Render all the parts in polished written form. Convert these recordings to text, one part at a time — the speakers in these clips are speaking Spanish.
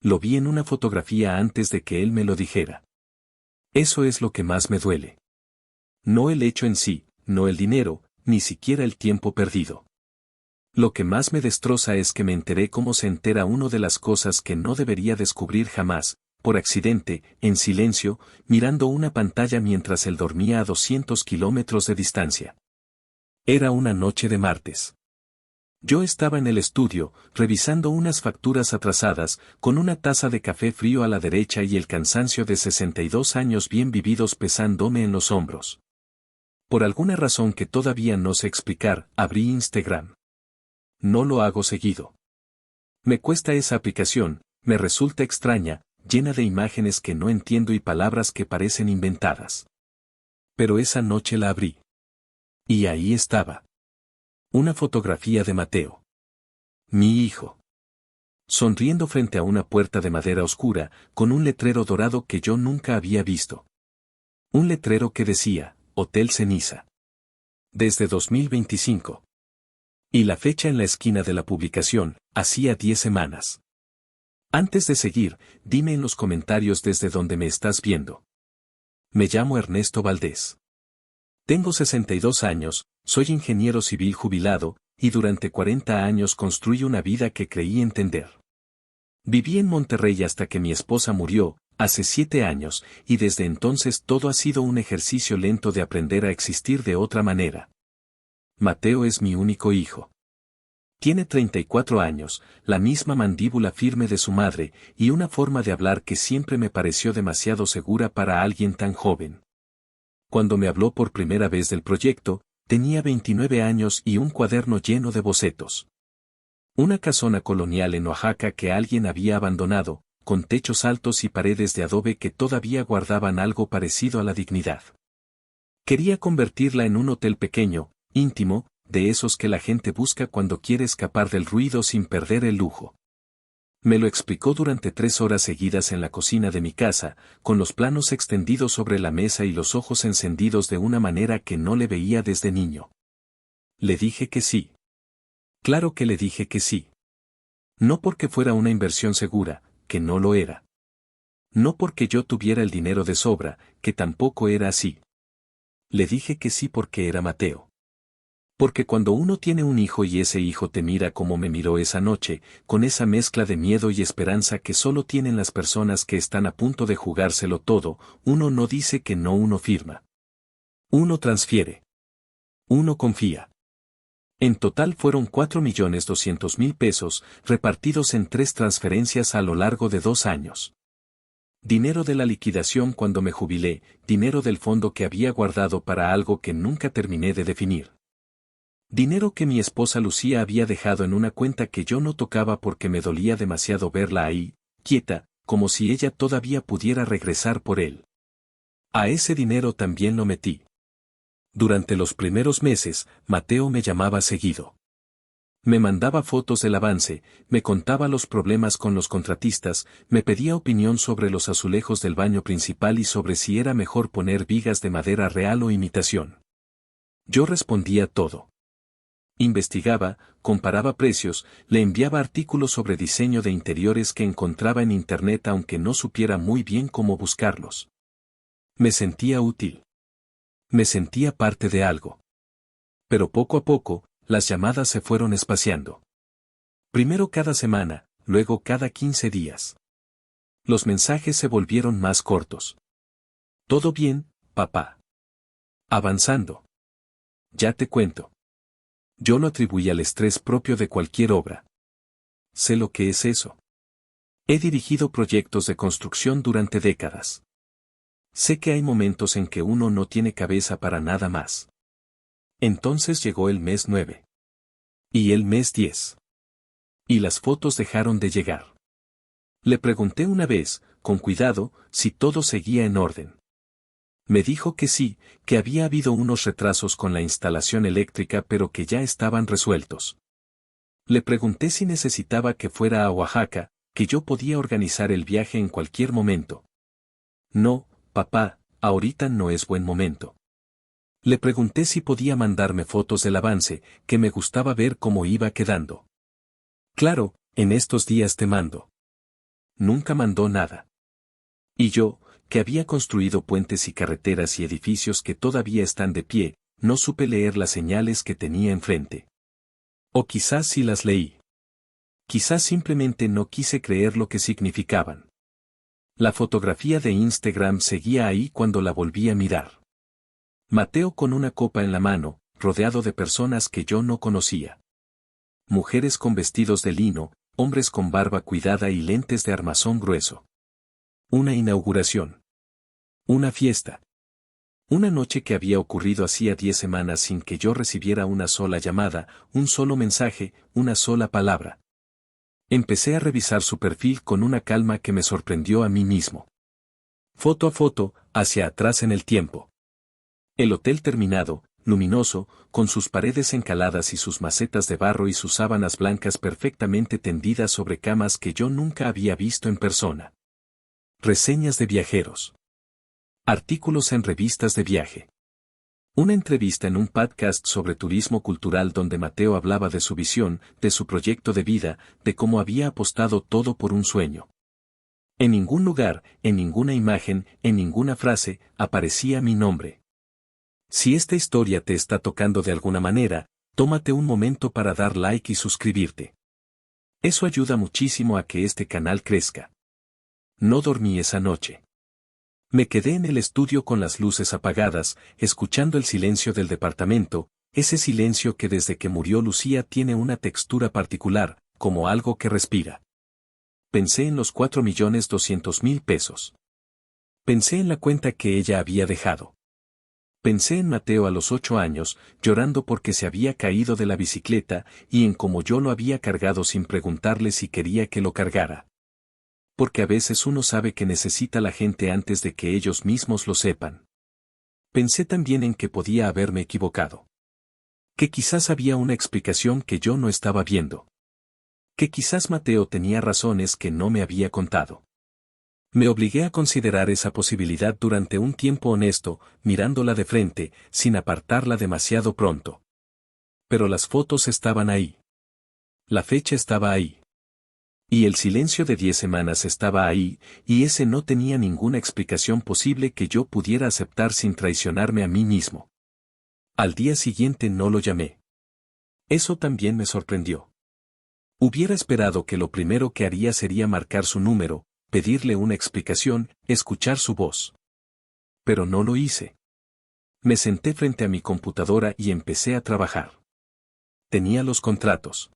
Lo vi en una fotografía antes de que él me lo dijera. Eso es lo que más me duele. No el hecho en sí, no el dinero, ni siquiera el tiempo perdido. Lo que más me destroza es que me enteré cómo se entera uno de las cosas que no debería descubrir jamás, por accidente, en silencio, mirando una pantalla mientras él dormía a 200 kilómetros de distancia. Era una noche de martes. Yo estaba en el estudio, revisando unas facturas atrasadas, con una taza de café frío a la derecha y el cansancio de 62 años bien vividos pesándome en los hombros. Por alguna razón que todavía no sé explicar, abrí Instagram. No lo hago seguido. Me cuesta esa aplicación, me resulta extraña, llena de imágenes que no entiendo y palabras que parecen inventadas. Pero esa noche la abrí. Y ahí estaba. Una fotografía de Mateo. Mi hijo. Sonriendo frente a una puerta de madera oscura, con un letrero dorado que yo nunca había visto. Un letrero que decía, Hotel Ceniza. Desde 2025. Y la fecha en la esquina de la publicación, hacía 10 semanas. Antes de seguir, dime en los comentarios desde donde me estás viendo. Me llamo Ernesto Valdés. Tengo 62 años, soy ingeniero civil jubilado, y durante 40 años construí una vida que creí entender. Viví en Monterrey hasta que mi esposa murió, hace 7 años, y desde entonces todo ha sido un ejercicio lento de aprender a existir de otra manera. Mateo es mi único hijo. Tiene 34 años, la misma mandíbula firme de su madre, y una forma de hablar que siempre me pareció demasiado segura para alguien tan joven. Cuando me habló por primera vez del proyecto, tenía 29 años y un cuaderno lleno de bocetos. Una casona colonial en Oaxaca que alguien había abandonado, con techos altos y paredes de adobe que todavía guardaban algo parecido a la dignidad. Quería convertirla en un hotel pequeño, íntimo, de esos que la gente busca cuando quiere escapar del ruido sin perder el lujo. Me lo explicó durante 3 horas seguidas en la cocina de mi casa, con los planos extendidos sobre la mesa y los ojos encendidos de una manera que no le veía desde niño. Le dije que sí. Claro que le dije que sí. No porque fuera una inversión segura, que no lo era. No porque yo tuviera el dinero de sobra, que tampoco era así. Le dije que sí porque era Mateo. Porque cuando uno tiene un hijo y ese hijo te mira como me miró esa noche, con esa mezcla de miedo y esperanza que solo tienen las personas que están a punto de jugárselo todo, uno no dice que no, uno firma. Uno transfiere. Uno confía. En total fueron 4.200.000 pesos, repartidos en 3 transferencias a lo largo de 2 años. Dinero de la liquidación cuando me jubilé, dinero del fondo que había guardado para algo que nunca terminé de definir. Dinero que mi esposa Lucía había dejado en una cuenta que yo no tocaba porque me dolía demasiado verla ahí, quieta, como si ella todavía pudiera regresar por él. A ese dinero también lo metí. Durante los primeros meses, Mateo me llamaba seguido. Me mandaba fotos del avance, me contaba los problemas con los contratistas, me pedía opinión sobre los azulejos del baño principal y sobre si era mejor poner vigas de madera real o imitación. Yo respondía todo. Investigaba, comparaba precios, le enviaba artículos sobre diseño de interiores que encontraba en internet aunque no supiera muy bien cómo buscarlos. Me sentía útil. Me sentía parte de algo. Pero poco a poco, las llamadas se fueron espaciando. Primero cada semana, luego cada 15 días. Los mensajes se volvieron más cortos. ¿Todo bien, papá? Avanzando. Ya te cuento. Yo lo atribuí al estrés propio de cualquier obra. Sé lo que es eso. He dirigido proyectos de construcción durante décadas. Sé que hay momentos en que uno no tiene cabeza para nada más. Entonces llegó el mes 9. Y el mes 10. Y las fotos dejaron de llegar. Le pregunté una vez, con cuidado, si todo seguía en orden. Me dijo que sí, que había habido unos retrasos con la instalación eléctrica pero que ya estaban resueltos. Le pregunté si necesitaba que fuera a Oaxaca, que yo podía organizar el viaje en cualquier momento. No, papá, ahorita no es buen momento. Le pregunté si podía mandarme fotos del avance, que me gustaba ver cómo iba quedando. Claro, en estos días te mando. Nunca mandó nada. Y yo, que había construido puentes y carreteras y edificios que todavía están de pie, no supe leer las señales que tenía enfrente. O quizás sí las leí. Quizás simplemente no quise creer lo que significaban. La fotografía de Instagram seguía ahí cuando la volví a mirar. Mateo con una copa en la mano, rodeado de personas que yo no conocía. Mujeres con vestidos de lino, hombres con barba cuidada y lentes de armazón grueso. Una inauguración. Una fiesta. Una noche que había ocurrido hacía 10 semanas sin que yo recibiera una sola llamada, un solo mensaje, una sola palabra. Empecé a revisar su perfil con una calma que me sorprendió a mí mismo. Foto a foto, hacia atrás en el tiempo. El hotel terminado, luminoso, con sus paredes encaladas y sus macetas de barro y sus sábanas blancas perfectamente tendidas sobre camas que yo nunca había visto en persona. Reseñas de viajeros. Artículos en revistas de viaje. Una entrevista en un podcast sobre turismo cultural donde Mateo hablaba de su visión, de su proyecto de vida, de cómo había apostado todo por un sueño. En ningún lugar, en ninguna imagen, en ninguna frase, aparecía mi nombre. Si esta historia te está tocando de alguna manera, tómate un momento para dar like y suscribirte. Eso ayuda muchísimo a que este canal crezca. No dormí esa noche. Me quedé en el estudio con las luces apagadas, escuchando el silencio del departamento, ese silencio que desde que murió Lucía tiene una textura particular, como algo que respira. Pensé en los 4.200.000 pesos. Pensé en la cuenta que ella había dejado. Pensé en Mateo a los 8 años, llorando porque se había caído de la bicicleta, y en cómo yo lo había cargado sin preguntarle si quería que lo cargara. Porque a veces uno sabe que necesita a la gente antes de que ellos mismos lo sepan. Pensé también en que podía haberme equivocado. Que quizás había una explicación que yo no estaba viendo. Que quizás Mateo tenía razones que no me había contado. Me obligué a considerar esa posibilidad durante un tiempo honesto, mirándola de frente, sin apartarla demasiado pronto. Pero las fotos estaban ahí. La fecha estaba ahí. Y el silencio de 10 semanas estaba ahí, y ese no tenía ninguna explicación posible que yo pudiera aceptar sin traicionarme a mí mismo. Al día siguiente no lo llamé. Eso también me sorprendió. Hubiera esperado que lo primero que haría sería marcar su número, pedirle una explicación, escuchar su voz. Pero no lo hice. Me senté frente a mi computadora y empecé a trabajar. Tenía los contratos.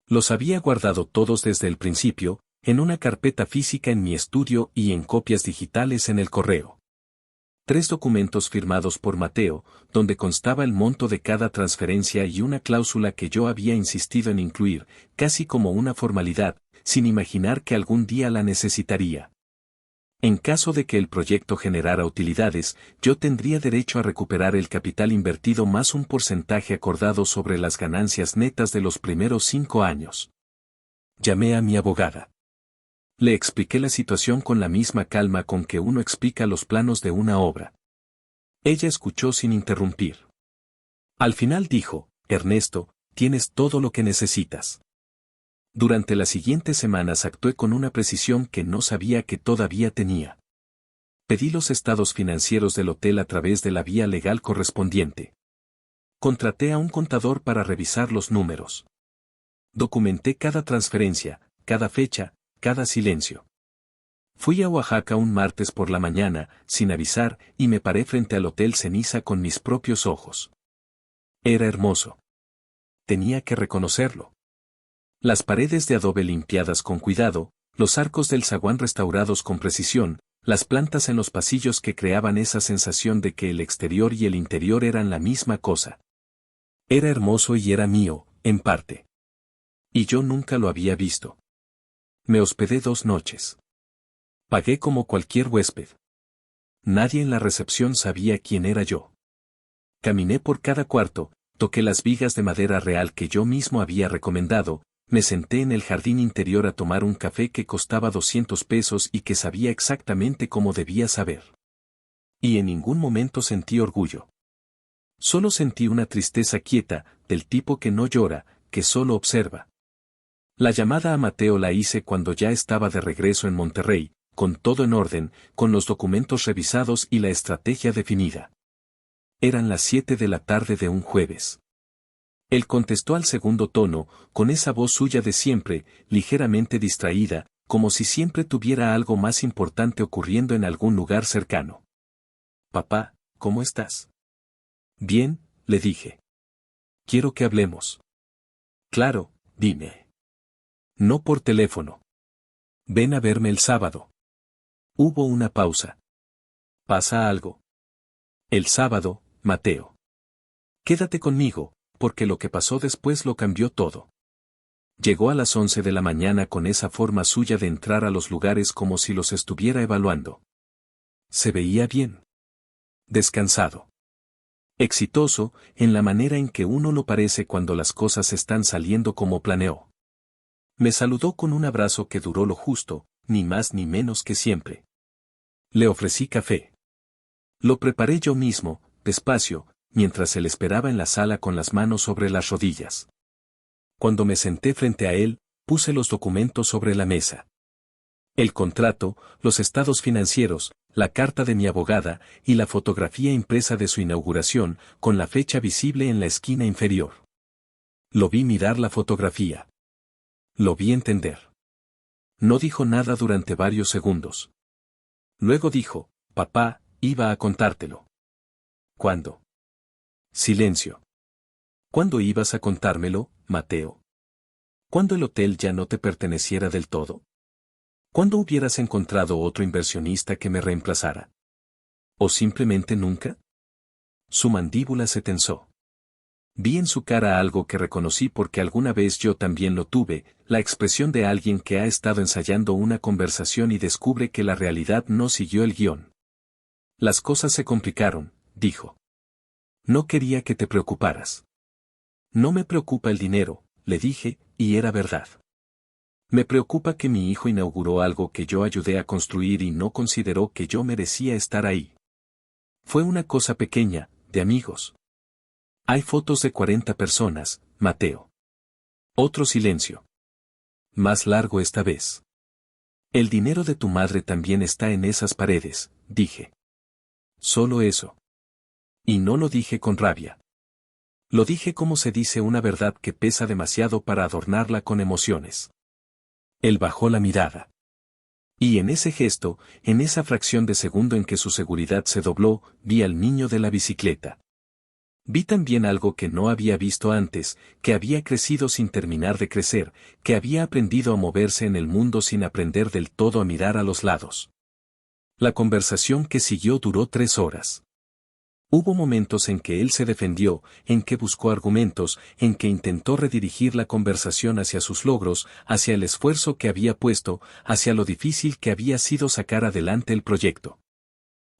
Los había guardado todos desde el principio, en una carpeta física en mi estudio y en copias digitales en el correo. 3 documentos firmados por Mateo, donde constaba el monto de cada transferencia y una cláusula que yo había insistido en incluir, casi como una formalidad, sin imaginar que algún día la necesitaría. En caso de que el proyecto generara utilidades, yo tendría derecho a recuperar el capital invertido más un porcentaje acordado sobre las ganancias netas de los primeros 5 años. Llamé a mi abogada. Le expliqué la situación con la misma calma con que uno explica los planos de una obra. Ella escuchó sin interrumpir. Al final dijo, Ernesto, tienes todo lo que necesitas. Durante las siguientes semanas actué con una precisión que no sabía que todavía tenía. Pedí los estados financieros del hotel a través de la vía legal correspondiente. Contraté a un contador para revisar los números. Documenté cada transferencia, cada fecha, cada silencio. Fui a Oaxaca un martes por la mañana, sin avisar, y me paré frente al Hotel Ceniza con mis propios ojos. Era hermoso. Tenía que reconocerlo. Las paredes de adobe limpiadas con cuidado, los arcos del zaguán restaurados con precisión, las plantas en los pasillos que creaban esa sensación de que el exterior y el interior eran la misma cosa. Era hermoso y era mío, en parte. Y yo nunca lo había visto. Me hospedé 2 noches. Pagué como cualquier huésped. Nadie en la recepción sabía quién era yo. Caminé por cada cuarto, toqué las vigas de madera real que yo mismo había recomendado, me senté en el jardín interior a tomar un café que costaba 200 pesos y que sabía exactamente cómo debía saber. Y en ningún momento sentí orgullo. Solo sentí una tristeza quieta, del tipo que no llora, que solo observa. La llamada a Mateo la hice cuando ya estaba de regreso en Monterrey, con todo en orden, con los documentos revisados y la estrategia definida. Eran las 7 de la tarde de un jueves. Él contestó al segundo tono, con esa voz suya de siempre, ligeramente distraída, como si siempre tuviera algo más importante ocurriendo en algún lugar cercano. Papá, ¿cómo estás? Bien, le dije. Quiero que hablemos. Claro, dime. No por teléfono. Ven a verme el sábado. Hubo una pausa. ¿Pasa algo? El sábado, Mateo. Quédate conmigo, porque lo que pasó después lo cambió todo. Llegó a las 11 de la mañana con esa forma suya de entrar a los lugares como si los estuviera evaluando. Se veía bien. Descansado. Exitoso, en la manera en que uno lo parece cuando las cosas están saliendo como planeó. Me saludó con un abrazo que duró lo justo, ni más ni menos que siempre. Le ofrecí café. Lo preparé yo mismo, despacio, mientras él esperaba en la sala con las manos sobre las rodillas. Cuando me senté frente a él, puse los documentos sobre la mesa. El contrato, los estados financieros, la carta de mi abogada y la fotografía impresa de su inauguración, con la fecha visible en la esquina inferior. Lo vi mirar la fotografía. Lo vi entender. No dijo nada durante varios segundos. Luego dijo, papá, iba a contártelo. ¿Cuándo? Silencio. ¿Cuándo ibas a contármelo, Mateo? ¿Cuándo el hotel ya no te perteneciera del todo? ¿Cuándo hubieras encontrado otro inversionista que me reemplazara? ¿O simplemente nunca? Su mandíbula se tensó. Vi en su cara algo que reconocí porque alguna vez yo también lo tuve, la expresión de alguien que ha estado ensayando una conversación y descubre que la realidad no siguió el guión. Las cosas se complicaron, dijo. No quería que te preocuparas. No me preocupa el dinero, le dije, y era verdad. Me preocupa que mi hijo inauguró algo que yo ayudé a construir y no consideró que yo merecía estar ahí. Fue una cosa pequeña, de amigos. Hay fotos de 40 personas, Mateo. Otro silencio. Más largo esta vez. El dinero de tu madre también está en esas paredes, dije. Solo eso. Y no lo dije con rabia. Lo dije como se dice una verdad que pesa demasiado para adornarla con emociones. Él bajó la mirada. Y en ese gesto, en esa fracción de segundo en que su seguridad se dobló, vi al niño de la bicicleta. Vi también algo que no había visto antes, que había crecido sin terminar de crecer, que había aprendido a moverse en el mundo sin aprender del todo a mirar a los lados. La conversación que siguió duró 3 horas. Hubo momentos en que él se defendió, en que buscó argumentos, en que intentó redirigir la conversación hacia sus logros, hacia el esfuerzo que había puesto, hacia lo difícil que había sido sacar adelante el proyecto.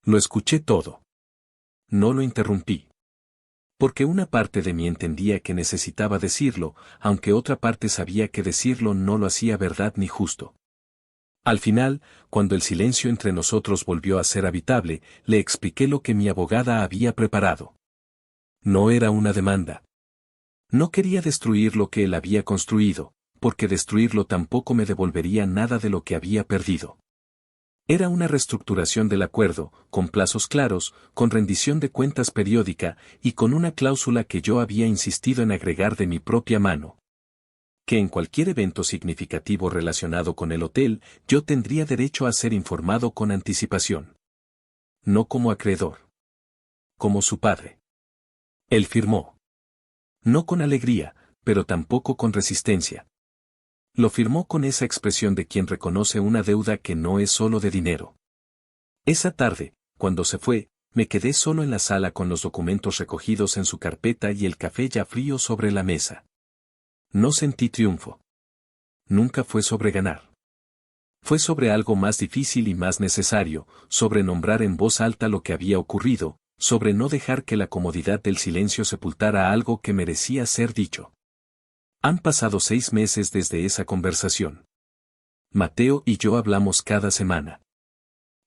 Lo escuché todo. No lo interrumpí. Porque una parte de mí entendía que necesitaba decirlo, aunque otra parte sabía que decirlo no lo hacía verdad ni justo. Al final, cuando el silencio entre nosotros volvió a ser habitable, le expliqué lo que mi abogada había preparado. No era una demanda. No quería destruir lo que él había construido, porque destruirlo tampoco me devolvería nada de lo que había perdido. Era una reestructuración del acuerdo, con plazos claros, con rendición de cuentas periódica, y con una cláusula que yo había insistido en agregar de mi propia mano. Que en cualquier evento significativo relacionado con el hotel, yo tendría derecho a ser informado con anticipación. No como acreedor. Como su padre. Él firmó. No con alegría, pero tampoco con resistencia. Lo firmó con esa expresión de quien reconoce una deuda que no es solo de dinero. Esa tarde, cuando se fue, me quedé solo en la sala con los documentos recogidos en su carpeta y el café ya frío sobre la mesa. No sentí triunfo. Nunca fue sobre ganar. Fue sobre algo más difícil y más necesario, sobre nombrar en voz alta lo que había ocurrido, sobre no dejar que la comodidad del silencio sepultara algo que merecía ser dicho. Han pasado 6 meses desde esa conversación. Mateo y yo hablamos cada semana.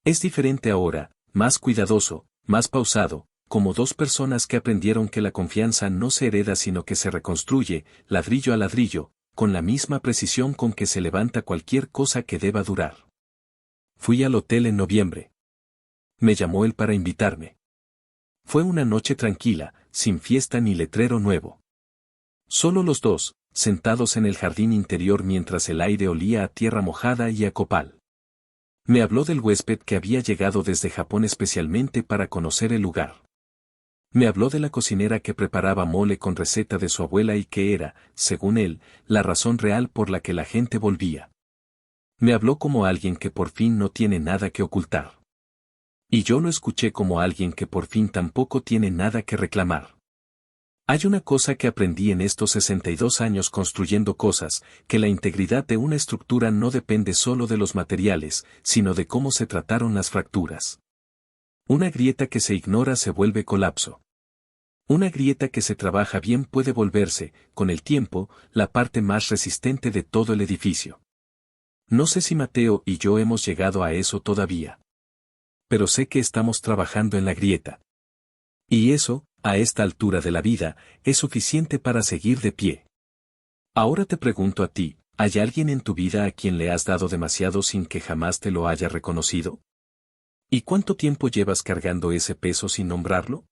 Es diferente ahora, más cuidadoso, más pausado, como 2 personas que aprendieron que la confianza no se hereda sino que se reconstruye, ladrillo a ladrillo, con la misma precisión con que se levanta cualquier cosa que deba durar. Fui al hotel en noviembre. Me llamó él para invitarme. Fue una noche tranquila, sin fiesta ni letrero nuevo. Solo los dos, sentados en el jardín interior mientras el aire olía a tierra mojada y a copal. Me habló del huésped que había llegado desde Japón especialmente para conocer el lugar. Me habló de la cocinera que preparaba mole con receta de su abuela y que era, según él, la razón real por la que la gente volvía. Me habló como alguien que por fin no tiene nada que ocultar. Y yo lo escuché como alguien que por fin tampoco tiene nada que reclamar. Hay una cosa que aprendí en estos 62 años construyendo cosas, que la integridad de una estructura no depende solo de los materiales, sino de cómo se trataron las fracturas. Una grieta que se ignora se vuelve colapso. Una grieta que se trabaja bien puede volverse, con el tiempo, la parte más resistente de todo el edificio. No sé si Mateo y yo hemos llegado a eso todavía. Pero sé que estamos trabajando en la grieta. Y eso, a esta altura de la vida, es suficiente para seguir de pie. Ahora te pregunto a ti, ¿hay alguien en tu vida a quien le has dado demasiado sin que jamás te lo haya reconocido? ¿Y cuánto tiempo llevas cargando ese peso sin nombrarlo?